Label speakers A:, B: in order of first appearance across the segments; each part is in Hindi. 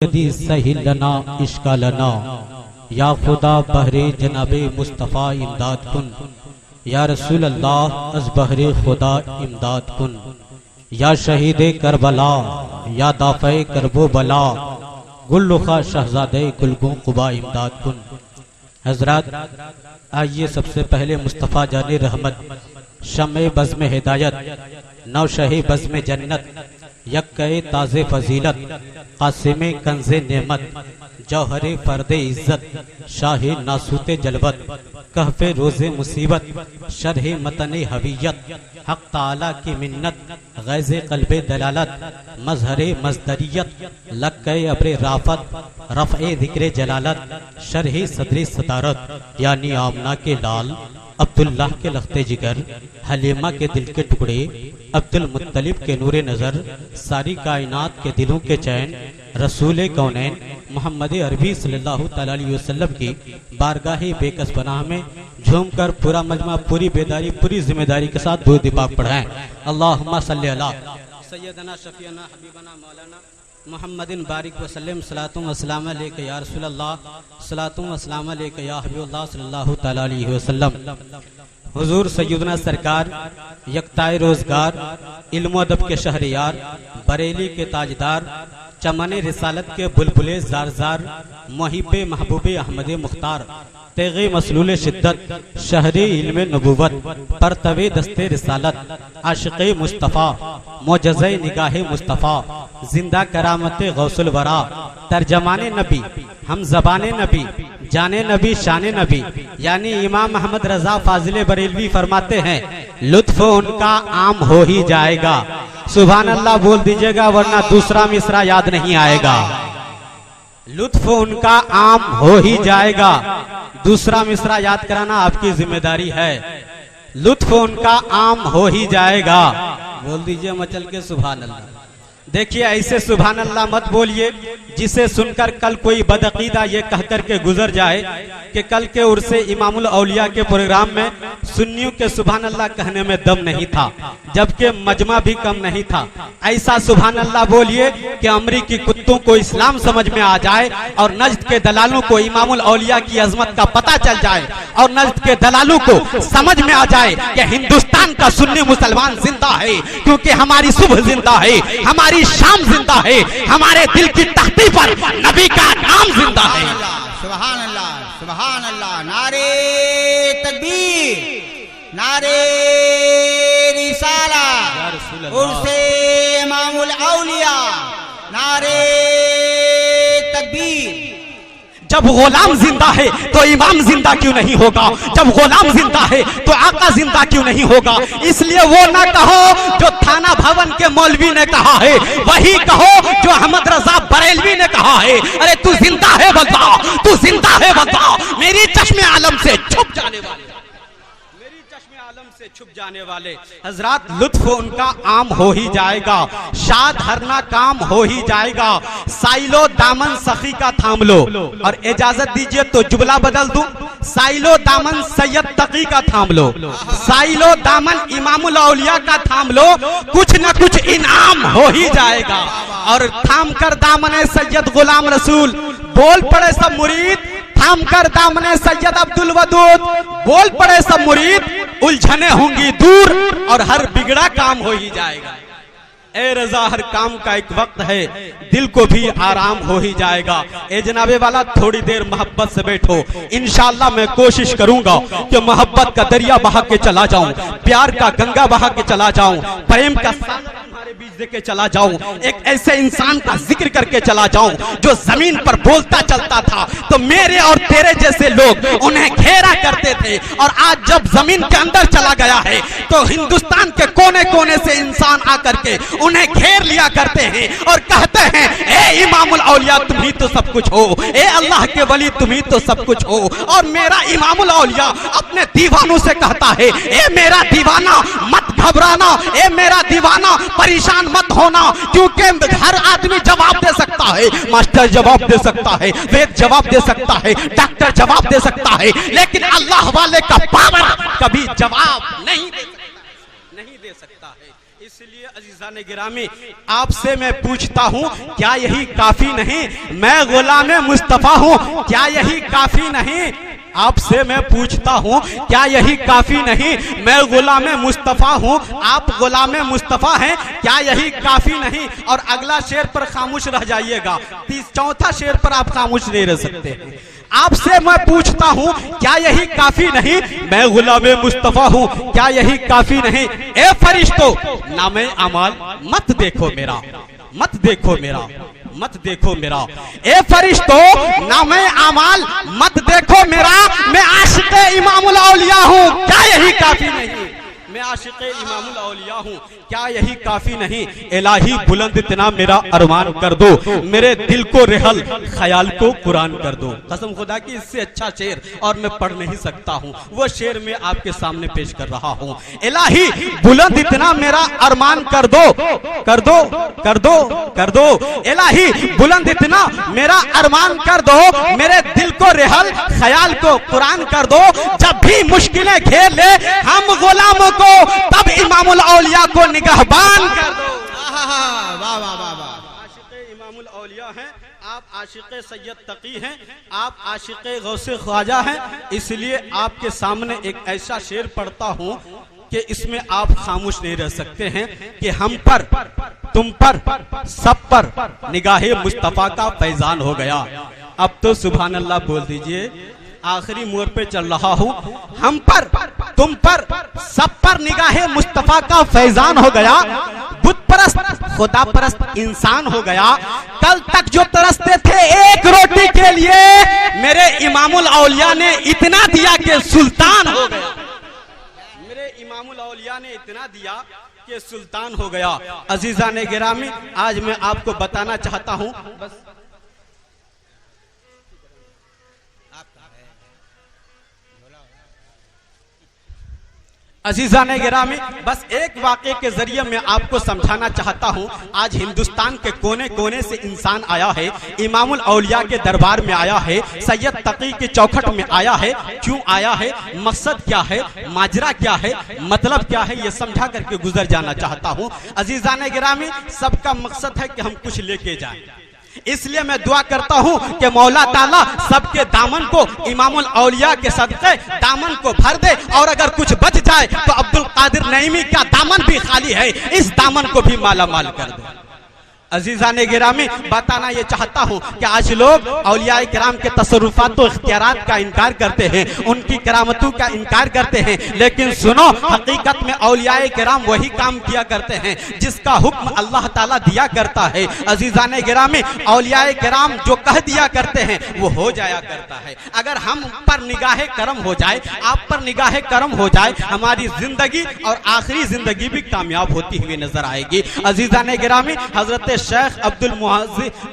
A: यदि सही लना इश्का लना या खुदा बहरे जनाबे मुस्तफ़ा इमदाद कुन या रसूल अल्लाह अज बहरे खुदा इमदाद कुन या शहीदे करबला या दाफ़े करबो बला गुल्लुखा शहजादे गुलगों कुबा इमदाद कुन। हजरात, आइए सबसे पहले मुस्तफ़ा जाने रहमत शमे बज़्म हिदायत नौशहे बज़्म जन्नत यक्के ताज़े फजीलत कासिमे कंज़े नेमत जौहरे फ़र्दे इज़्ज़त शाहे नासूते जलवत कहफे रोज़े मुसीबत शरहे मतने हवीयत हक़ ताला की मिन्नत गैज़े क़ल्बे दलालत मज़हरे मज़दरियत लक्के अब्रे राफत रफ़े ज़िक्रे जलालत शरहे सदरे सदारत यानी आमना के लाल अब्दुल्लाह के लख्ते जिगर हलीमा के दिल के टुकड़े अब्दुल मुत्तलिब के नूरे नज़र सारी कायनात के दिलों के चैन रसूल कौनैन मोहम्मद अरबी सल्लल्लाहु अलैहि वसल्लम की बारगाहे बेकस पनाह में झूमकर पूरा मजमा पूरी बेदारी पूरी जिम्मेदारी के साथ दुरूद पाक पढ़ाएं। अल्लाहुम्मा सल्ली अला सय्यदना शफीअना हबीबना मौलाना मुहम्मदिन बारिक वसल्लम सलातु व सलाम अलैका या रसूल अल्लाह सलातु व सलाम अलैका या हबीबल्लाह सल्लल्लाहु तआला अलैहि वसल्लम। हुजूर सैयदना सरकार यकताए रोजगार इल्म अदब के शहरियार बरेली के ताजदार चमने रिसालत के बुलबुले जार मोहिबे महबूबे अहमद मुख्तार तेगे मसलूल शिद्दत शहरी इल्म नबूवत परतवे दस्ते रिसालत आशिक़े मुस्तफ़ा मोजज़े निगाहे मुस्तफ़ा जिंदा करामते गौसुल वरा तर्जमाने नबी हम ज़बाने नबी जाने नबी शाने नबी यानी इमाम अहमद रजा फाजिले बरेलवी फरमाते हैं लुत्फ उनका आम हो ही जाएगा। सुभान अल्लाह बोल दीजिएगा वरना दूसरा मिसरा याद नहीं आएगा। लुत्फ उनका आम हो ही जाएगा, दूसरा मिसरा याद कराना आपकी जिम्मेदारी है। लुत्फ उनका आम हो ही जाएगा, बोल दीजिए मचल के सुभान अल्लाह। देखिए ऐसे सुभान अल्लाह मत बोलिए जिसे सुनकर कल कोई बदअकीदा ये कहकर के गुजर जाए कि कल के उर्से इमामुल औलिया के प्रोग्राम में सुन्नियों के सुभान अल्लाह कहने में दम नहीं था, जबकि मजमा भी कम नहीं था। ऐसा सुभान अल्लाह बोलिए कि अमरीकी कुत्तों को इस्लाम समझ में आ जाए और नज्द के दलालों को इमामुल औलिया की अजमत का पता चल जाए और नज्द के दलालों को समझ में आ जाए कि हिंदुस्तान का सुन्नी मुसलमान जिंदा है, क्योंकि हमारी सुबह जिंदा है, हमारी शाम जिंदा है, हमारे दिल की तख्ती पर नबी का नाम जिंदा है।
B: सुभान अल्लाह, सुभान अल्लाह, नारे तकबीर, नारे रिसाला, उर्से इमामुल औलिया, नारे तकबीर।
A: जब गुलाम जिंदा है तो इमाम जिंदा क्यों नहीं होगा? जब गुलाम जिंदा है तो आका जिंदा क्यों नहीं होगा? इसलिए वो ना कहो जो थाना भवन के मौलवी ने कहा है, वही कहो जो अहमद रजा बरेलवी ने कहा है। अरे तू जिंदा है बताओ, तू जिंदा है बताओ, मेरी चश्मे आलम से छुप जाने वाले, मेरी चश्मे आलम से छुप जाने वाले। हजरात, लुत्फ उनका आम हो ही जाएगा, शाद हरना काम हो ही जाएगा। साइलो दामन सखी का थाम लो, और इजाजत दीजिए तो जुमला बदल दूं, साइलो दामन सैयद तकी का थाम लो, साइलो दामन इमामुल औलिया का थाम लो, कुछ न कुछ इनाम हो ही जाएगा। और थाम कर दामन सैयद गुलाम रसूल, बोल पड़े सब मुरीद, थाम कर दामन सैयद अब्दुल वदूद, बोल पड़े सब मुरीद, उलझने होंगी दूर और हर बिगड़ा काम हो ही जाएगा। ए रजा, हर काम का एक वक्त है, दिल को भी आराम हो ही जाएगा। ए जनाबे वाला, थोड़ी देर मोहब्बत से बैठो, इंशाअल्लाह मैं कोशिश करूंगा कि मोहब्बत का दरिया बहा के चला जाऊं, प्यार का गंगा बहा के चला जाऊं, प्रेम का तुम्हारे बीच दे के चला जाऊं, एक ऐसे इंसान का जिक्र करके चला जाऊं जो जमीन पर बोलता चलता था तो मेरे और तेरे जैसे लोग उन्हें घेरा करते थे, और आज जब जमीन के अंदर चला गया है तो हिंदुस्तान के कोने कोने से इंसान आकर के उन्हें घेर लिया करते हैं और कहते हैं ए इमामुल औलिया तुम ही तो सब कुछ हो, ए अल्लाह के वली तुम ही तो सब कुछ हो। और मेरा इमामुल औलिया अपने दीवानों से कहता है ए मेरा दीवाना मत घबराना, ए मेरा दीवाना परेशान मत होना, क्योंकि हर आदमी जवाब दे सकता है, मास्टर जवाब दे सकता है, वेद जवाब दे सकता है, डॉक्टर जवाब दे सकता है, लेकिन अल्लाह वाले का पावर कभी जवाब नहीं दे सकता है।
C: इसलिए अजीज़ान गिरामी आपसे मैं पूछता हूँ, क्या यही काफी नहीं? मैं गुलाम मुस्तफा हूँ, क्या यही काफी नहीं? आपसे मैं पूछता हूँ, क्या यही काफी नहीं? मैं गुलाम मुस्तफा हूँ, आप गुलाम मुस्तफा हैं, क्या यही काफी नहीं? और अगला शेर पर खामोश रह जाइएगा, चौथा शेर पर आप खामोश नहीं रह सकते। आपसे मैं पूछता हूँ, क्या यही काफी नहीं? मैं गुलाम मुस्तफा हूँ, क्या यही काफी नहीं? ए फरिश्तों, नामे अमाल मत देखो मेरा, मत देखो मेरा, मत देखो मेरा। ए फरिश्तों, नामे अमाल मत देखो मेरा। मैं आशिक़े इमामुल औलिया हूँ, क्या यही काफी नहीं? मैं आशिक़े इमामुल औलिया हूँ, क्या यही काफी नहीं? इलाही बुलंद इतना मेरा अरमान कर दो, मेरे दिल को रहल ख्याल को कुरान कर दो। कसम खुदा की इससे अच्छा शेर और मैं पढ़ नहीं सकता हूँ, वो शेर मैं आपके सामने पेश कर रहा हूँ। इलाही बुलंद इतना मेरा अरमान कर दो, कर दो, कर दो, कर दो। इलाही बुलंद इतना मेरा अरमान कर दो, मेरे दिल को रहल ख्याल को कुरान कर दो। जब भी मुश्किलें घेर ले हम गुलामों को, तब इमामुल औलिया को निगहबान कर दो।
B: वाह वाह वाह वाह।
C: आशिक़े इमामुल औलिया हैं, आप आशिक़े सैयद तकी हैं, आप आशिक़े गौसे ख्वाजा हैं। इसलिए आपके सामने एक ऐसा शेर पढ़ता हूँ कि इसमें आप खामोश नहीं रह सकते हैं कि हम पर, तुम पर, सब पर निगाहे मुस्तफा का फैजान हो गया। अब तो सुभान अल्लाह बोल दीजिए, आखिरी मोड़ पे चल रहा हूँ। हम पर, तुम पर, सब पर निगाहे मुस्तफा का फैजान हो गया। बुत परस्त, खुदा परस्त इंसान हो गया। कल तक जो तरसते थे एक रोटी के लिए, मेरे इमामुल औलिया ने इतना दिया कि सुल्तान हो गया। मेरे इमामुल औलिया ने इतना दिया कि सुल्तान हो गया। अजीज़ान गिरामी, आज मैं आपको बताना चाहता हूँ, बस अजीज़ान गिरामी, बस एक वाक़े के जरिए मैं आपको समझाना चाहता हूँ। आज हिंदुस्तान के कोने कोने से इंसान आया है, इमामुल औलिया के दरबार में आया है, सैयद तकी की चौखट में आया है। क्यों आया है, मकसद क्या है, माजरा क्या है, मतलब क्या है, ये समझा करके गुजर जाना चाहता हूँ। अजीज़ान गिरामी, सबका मकसद है कि हम कुछ लेके जाएं। इसलिए मैं दुआ करता हूँ कि मौला ताला सबके दामन को इमामुल औलिया के सदक़े दामन को भर दे, और अगर कुछ बच जाए तो अब्दुल कादिर नईमी का दामन भी खाली है, इस दामन को भी माला माल कर दे। अजीज़ान गिरामी, बताना ये चाहता हूँ कि आज लोग औलिया किराम के तसर्रुफात और इख्तियारात का इनकार करते हैं, उनकी करामतों का इनकार करते हैं, लेकिन सुनो, हकीकत में औलिया किराम वही काम किया करते हैं जिसका हुक्म अल्लाह ताला दिया करता है। अजीज़ान गिरामी, औलिया किराम जो कह दिया करते हैं वो हो जाया करता है। अगर हम पर निगाहे करम हो जाए, आप पर निगाहे करम हो जाए, हमारी जिंदगी और आखिरी जिंदगी भी कामयाब होती हुई नजर आएगी। अजीज़ान गिरामी, हजरत शेख अब्दुल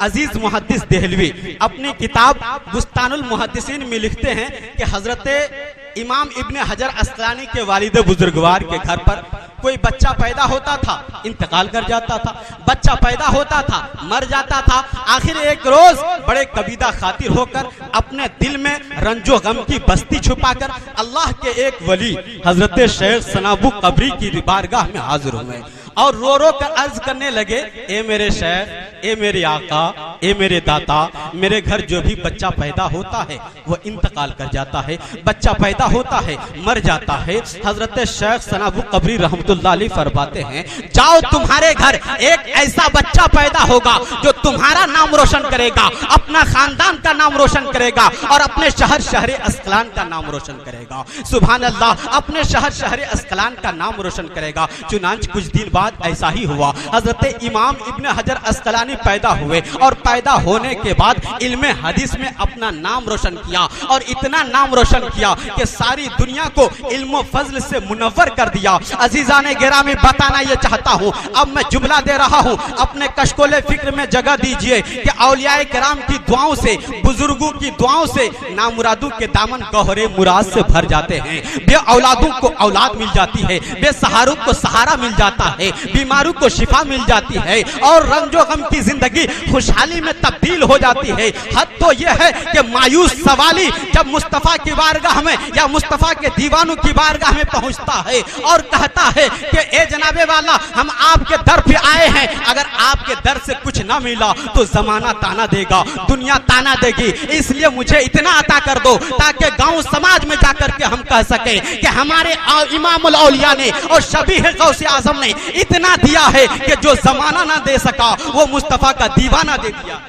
C: अजीज मुहद्दिस देहलवी अपनी किताब बुस्तानुल मुहद्दिसीन में लिखते हैं कि हजरत इमाम इब्ने हजर अस्कलानी के वालिद बुजुर्गवार के घर पर कोई बच्चा पैदा होता था, इंतकाल कर जाता था, बच्चा पैदा होता था, मर जाता था। आखिर एक रोज बड़े कबीदा खातिर होकर अपने दिल में रंजो गम की बस्ती छुपाकर अल्लाह के एक वली हजरत शेख सनाबू कबरी की बारगाह में हाजिर हुए और रो रो कर अर्ज करने लगे, ए मेरे शेख, ए मेरे आका, ए मेरे दाता, मेरे घर जो भी बच्चा पैदा होता है वो इंतकाल कर जाता है, बच्चा पैदा होता है, मर जाता है। हजरत शेख सनाबू कबरी रहमतुल्लाह अलैह फरमाते हैं, जाओ तुम्हारे घर एक ऐसा बच्चा पैदा होगा जो तुम्हारा नाम रोशन करेगा, अपना खानदान का नाम रोशन करेगा और अपने शहर शहरे अस्कलान का नाम रोशन करेगा। सुभान अल्लाह, अपने शहर शहरे अस्कलान का नाम रोशन करेगा। चुनांच कुछ दिन बाद ऐसा ही हुआ। हजरत इमाम इब्ने हजर अस्कलानी पैदा हुए और पैदा होने के बाद इल्मे हदीस में अपना नाम रोशन किया और इतना नाम रोशन किया कि सारी दुनिया को इल्म फजल से मुनव्वर कर दिया। अजीज़ान गिरामी, बताना ये चाहता हूँ, अब मैं जुमला दे रहा हूँ, अपने कशकोले फिक्र में जगह दीजिए कि औलिया किराम की दुआओं से, बुजुर्गों की दुआओं से नामुरादों के दामन गहरे मुराद से भर जाते हैं। बे औलादों को औलाद मिल जाती है, बेसहारों को सहारा मिल जाता है। बीमारों को शिफा मिल जाती है और रंजो गम की जिंदगी खुशहाली में तब्दील हो जाती है। हद तो यह है कि मायूस सवाली जब मुस्तफा की बारगाह में या मुस्तफा के दीवानों की बारगाह में पहुंचता है और कहता है कि ए जनाबे वाला, हम आपके दर पे आए हैं, अगर आपके दर से कुछ ना मिला तो जमाना ताना देगा, दुनिया ताना देगी, इसलिए मुझे इतना अता कर दो ताकि गांव समाज में जाकर के हम कह सके कि हमारे इमामुल औलिया ने और शबीह गौसे आजम ने इतना दिया है कि जो जमाना ना दे सका वो मुस्तफा का दीवाना दे दिया।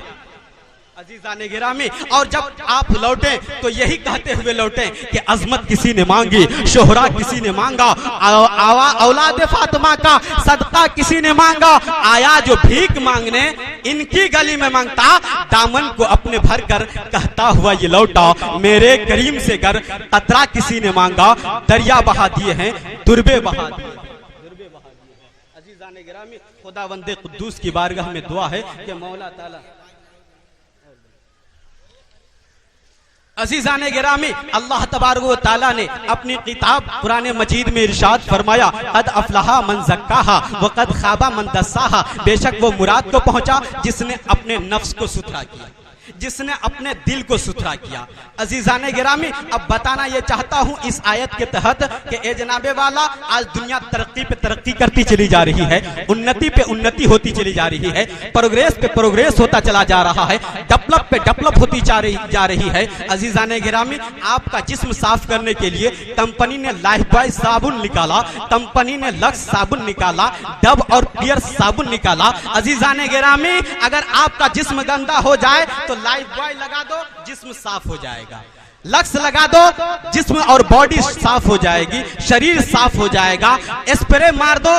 C: अजीजाने गिरामी, और जब आप लौटे तो यही कहते हुए लौटे कि अजमत किसी ने मांगी, शोहरा किसी ने मांगा, औलाद फातिमा का सदका किसी ने मांगा, आया जो भीख मांगने इनकी गली में मांगता, दामन को अपने भर कर कहता हुआ ये लौटा, मेरे करीम से घर कतरा किसी ने मांगा, दरिया बहा दिए हैं, दुर्बे बहा दिए। अजीजाने गिरामी, खुदावंदे कुद्दूस की बारगाह में दुआ है कि मौला ताला अजीजाने गिरामी, अल्लाह तबारक व तआला ने अपनी किताब कुरान मजीद में इरशाद फरमाया, कद अफलहा मन ज़क्काहा व कद खाबा मन दस्साहा, बेशक वो मुराद को पहुंचा जिसने अपने नफ्स को सुथरा किया, जिसने अपने दिल को सुथरा किया। अजीजाने गिरामी, अब बताना ये चाहता हूँ इस आयत के तहत कि ए जनाबे वाला, आज दुनिया तरक्की पे तरक्की करती चली जा रही है, उन्नति पे उन्नति होती चली जा रही है, प्रोग्रेस पे प्रोग्रेस होता चला जा रहा है, डेवलप पे डेवलप होती जा रही है। अजीजाने गिरामी, आपका जिस्म साफ करने के लिए कंपनी ने लाइफबॉय साबुन निकाला, कंपनी ने लक्स साबुन निकाला, डव और पियर्स साबुन निकाला। अजीजाने गिरामी, अगर आपका जिस्म गंदा हो जाए तो लाइफबॉय लगा दो, जिस्म साफ हो जाएगा, लक्स लगा दो, जिस्म और बॉडी साफ हो जाएगी, शरीर साफ हो जाएगा, स्प्रे मार दो,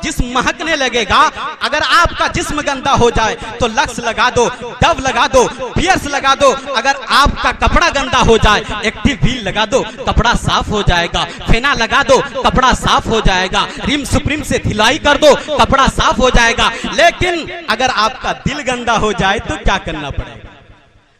C: जिस्म महकने लगेगा। अगर आपका जिस्म गंदा हो जाए तो लक्स लगा दो, डव लगा दो, पियर्स लगा दो। अगर आपका कपड़ा गंदा हो जाए, एक्टिव व्हील लगा दो, कपड़ा साफ हो जाएगा, फेना लगा दो, कपड़ा साफ हो जाएगा, रिम सुप्रीम से ढिलाई कर दो, कपड़ा साफ हो जाएगा। लेकिन अगर आपका दिल गंदा हो जाए तो क्या करना पड़ेगा?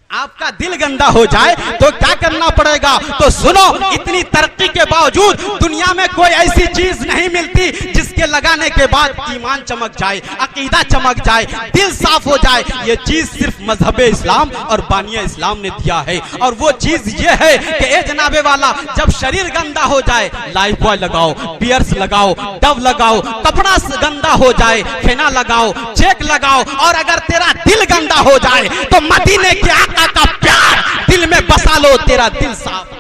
C: आपका दिल गंदा हो जाए तो क्या करना पड़ेगा? तो सुनो, इतनी तरक्की के बावजूद दुनिया में कोई ऐसी चीज नहीं मिलती जिसके लगाने के बाद ईमान चमक जाए, अकीदा चमक जाए, दिल साफ हो जाए। ये चीज सिर्फ मजहब इस्लाम और बानिया इस्लाम ने दिया है, और वो चीज ये है कि ए जनाबे वाला, जब शरीर गंदा हो जाए लाइफ बॉय लगाओ, पियर्स लगाओ, डव लगाओ, कपड़ा गंदा हो जाए फेना लगाओ, चेक लगाओ, और अगर तेरा दिल गंदा हो जाए तो मदीने के आका का प्यार दिल में बसा लो, तेरा दिल साफ।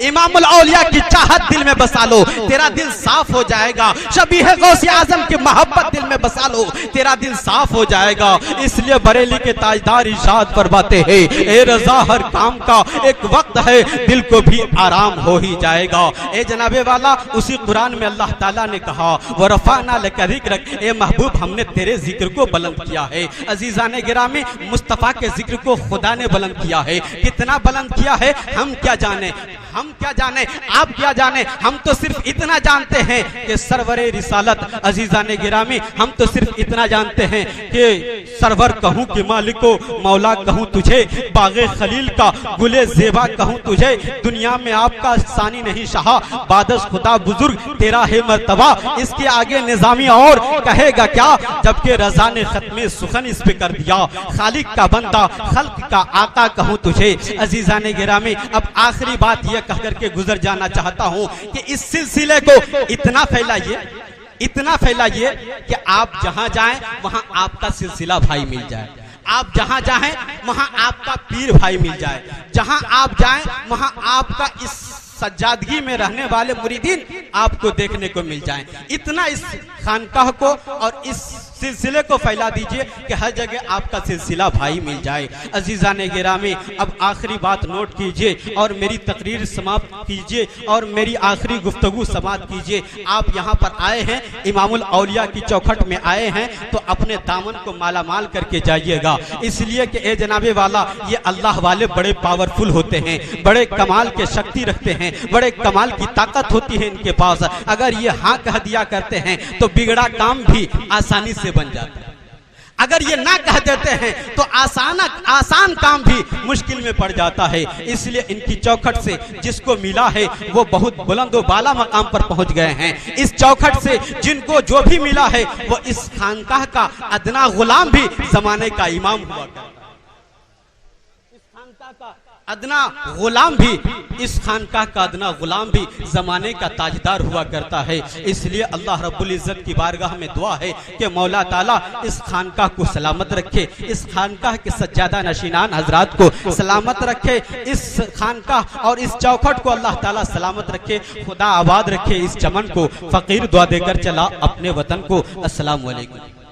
C: इमामुल औलिया की चाहत दिल में बसा लो, तेरा दिल साफ हो जाएगा। शबीह गौसे आजम की मोहब्बत दिल में बसा लो, तेरा दिल साफ हो जाएगा। इसलिए बरेली के ताजदार इरशाद फरमाते हैं, ए रजा हर काम का एक वक्त है, दिल को भी आराम हो ही जाएगा। ए जनाबे वाला, उसी कुरान में अल्लाह ताला ने कहा, व रफाना लका जिक्रक, ए महबूब हमने तेरे जिक्र को बुलंद किया है। अजीजाने गिरामी, मुस्तफा के जिक्र को खुदा ने बुलंद किया है। कितना बुलंद किया है हम क्या जाने, हम क्या जाने, आप क्या जाने। हम तो सिर्फ इतना जानते हैं कि सरवरे रिसालत, अजीजाने गिरामी, हम तो सिर्फ इतना जानते हैं कि सरवर कहूँ कि मालिको मौला कहूँ तुझे, बागे खलील का गुले जेबा कहूँ तुझे। दुनिया में आपका सानी नहीं शाह, बादश खुदा बुजुर्ग तेरा है मर्तबा। इसके आगे निजामी और कहेगा क्या, जबकि रजा ने खत्मे सुखन इस पे कर दिया। खालिक का बंदा, खल्क का आका कहूँ तुझे। अजीजाने गिरामी, अब आखिरी बात यह कह करके गुजर जाना चाहता हूं कि इस सिलसिले को इतना फैलाइए, इतना फैलाइए कि आप जहां जाएं वहां आपका सिलसिला भाई मिल जाए, आप जहां जाएं वहां आपका पीर भाई मिल जाए, जहां आप जाएं वहां आपका इस सज्जादगी में रहने वाले मुरीदीन आपको देखने को मिल जाएं। इतना इस खानकाह को और इस सिलसिले को फैला दीजिए कि हर जगह आपका सिलसिला भाई मिल जाए। अजीजाने गिरामी, अब आखिरी बात नोट कीजिए और मेरी तकरीर समाप्त कीजिए और मेरी आखिरी गुफ्तगू समाप्त कीजिए। आप यहाँ पर आए हैं, इमामुल औलिया की चौखट में आए हैं, तो अपने दामन को माला माल करके जाइएगा। इसलिए कि ए जनाबे वाला, ये अल्लाह वाले बड़े पावरफुल होते हैं, बड़े कमाल के शक्ति रखते हैं, बड़े कमाल की ताकत होती है इनके पास। अगर ये हाँ कह दिया करते हैं तो बिगड़ा काम भी आसानी से बन जाता है। अगर ये ना कह देते हैं तो आसान काम भी मुश्किल में पड़ जाता है। इसलिए इनकी चौखट से जिसको मिला है वो बहुत बुलंद बाला मकाम पर पहुंच गए हैं। इस चौखट से जिनको जो भी मिला है वो इस खानकाह का अदना गुलाम भी जमाने का इमाम हुआ करता है। इस खानकाह का अदना गुलाम भी इस खानकाह का अदना गुलाम भी जमाने का ताजदार हुआ करता है। इसलिए अल्लाह रब्बुल इज्जत की बारगाह में दुआ है कि मौला ताला इस खानकाह को सलामत रखे, इस खानकाह के सज्जादा नशीनान हजरात को सलामत रखे, इस खानकाह और इस चौखट को अल्लाह ताला सलामत रखे, खुदा आबाद रखे इस चमन को। फकीर दुआ देकर चला अपने वतन को। अस्सलाम वालेकुम।